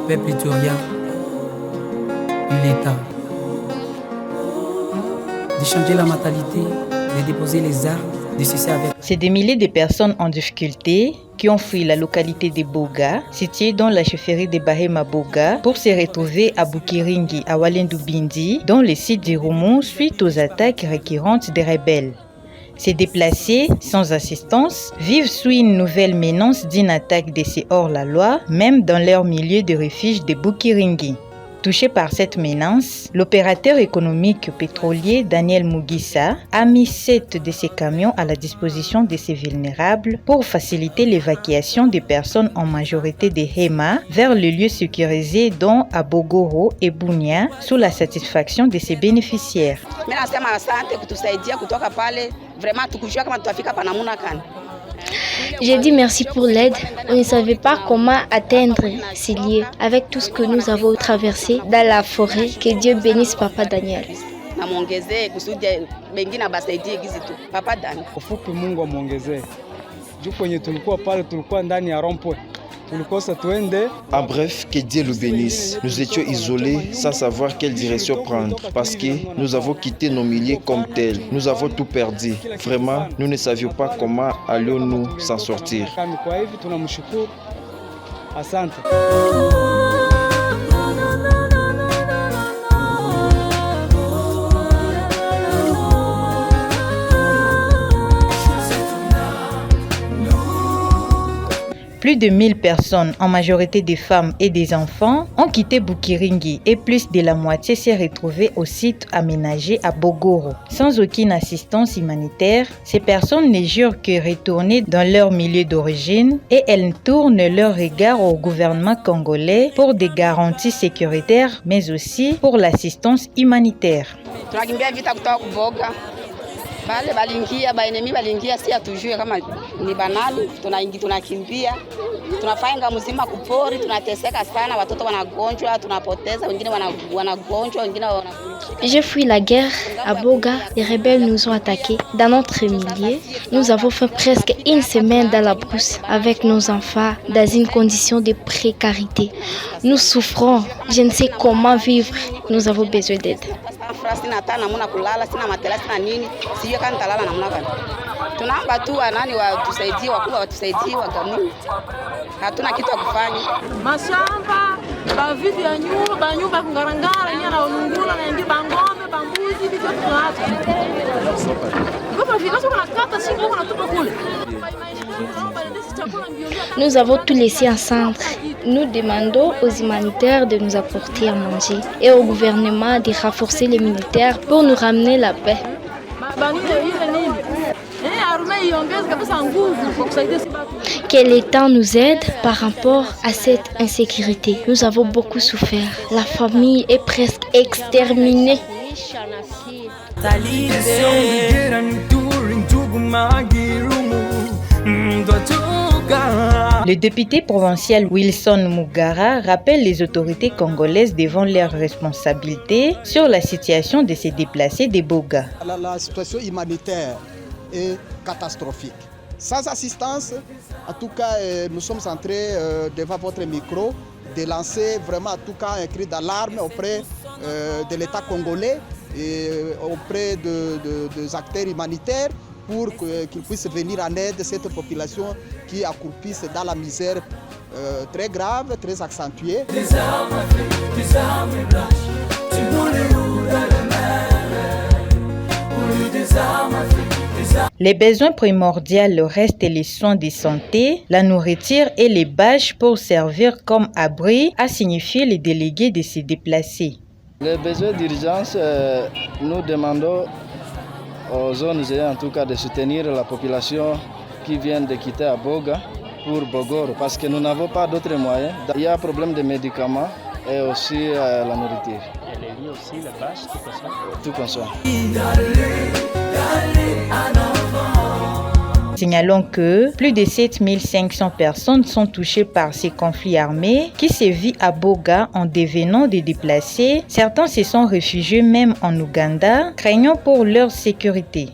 Peuple iturien, il est temps de changer la mentalité, de déposer les armes, de cesser avec. C'est des milliers de personnes en difficulté qui ont fui la localité de Boga, située dans la chefferie de Bahema Boga, pour se retrouver à Bukiringi, à Walendu Bindi, dans le site du Roumou, suite aux attaques récurrentes des rebelles. Ces déplacés, sans assistance, vivent sous une nouvelle menace d'une attaque de ces hors-la-loi, même dans leur milieu de refuge de Bukiringi. Touché par cette menace, l'opérateur économique pétrolier Daniel Mugisa a mis 7 de ses camions à la disposition de ces vulnérables pour faciliter l'évacuation des personnes en majorité de Hema vers les lieux sécurisés dont à Bogoro et Bunia sous la satisfaction de ses bénéficiaires. J'ai dit merci pour l'aide. On ne savait pas comment atteindre ces lieux avec tout ce que nous avons traversé dans la forêt. Que Dieu bénisse Papa Daniel. Ufupi Mungu amuongezee. Juu kwenye tulikuwa pale tulikuwa ndani ya rompo. En bref, que Dieu le bénisse. Nous étions isolés sans savoir quelle direction prendre parce que nous avons quitté nos milliers comme tels. Nous avons tout perdu. Vraiment, nous ne savions pas comment allions-nous s'en sortir. Plus de 1000 personnes, en majorité des femmes et des enfants, ont quitté Bukiringi et plus de la moitié s'est retrouvée au site aménagé à Bogoro. Sans aucune assistance humanitaire, ces personnes ne jurent que retourner dans leur milieu d'origine et elles tournent leur regard au gouvernement congolais pour des garanties sécuritaires mais aussi pour l'assistance humanitaire. Bale balingia baenemi balingia si atujue kama ni banali tunakimbia tunafanya mzima kupori tunateseka sana watoto wanagonjwa tunapoteza wengine wanagonjwa wengine J'ai fui la guerre à Boga, les rebelles nous ont attaqués dans notre milieu. Nous avons fait presque une semaine dans la brousse avec nos enfants dans une condition de précarité. Nous souffrons, je ne sais comment vivre, nous avons besoin d'aide. Tunaomba tu wanani watusaidie, wakubwa watusaidie, wagamuni. Hatuna kitu ya kufanya. Mashamba, bavivu ya nyumba kungarangara, nyana ulungula na ingi bangome, bambuzi, vitu tunaacha. Kwa hivyo kuna kata siku kuna tupa kule. Nous avons tout laissé ensemble. Nous demandons aux humanitaires de nous apporter à manger et au gouvernement de renforcer les militaires pour nous ramener la paix. Que l'État nous aide par rapport à cette insécurité. Nous avons beaucoup souffert. La famille est presque exterminée. Le député provincial Wilson Mugara rappelle les autorités congolaises devant leurs responsabilités sur la situation de ces déplacés des Boga. La situation humanitaire est catastrophique. Sans assistance, en tout cas, nous sommes en train, devant votre micro, de lancer vraiment en tout cas un cri d'alarme auprès de l'État congolais et auprès des acteurs humanitaires pour qu'ils puissent venir en aide à cette population qui accroupisse dans la misère très grave, très accentuée. Les besoins primordiaux restent les soins de santé, la nourriture et les bâches pour servir comme abri, a signifié les délégués de se déplacer. Les besoins d'urgence, nous demandons aux zones en tout cas de soutenir la population qui vient de quitter Aboga pour Bogoro parce que nous n'avons pas d'autres moyens. Il y a un problème de médicaments et aussi la nourriture. Et les lits aussi, la bâche, tout consomme. Tout consomme. Signalons que plus de 7500 personnes sont touchées par ces conflits armés qui sévissent à Boga en devenant des déplacés. Certains se sont réfugiés même en Ouganda, craignant pour leur sécurité.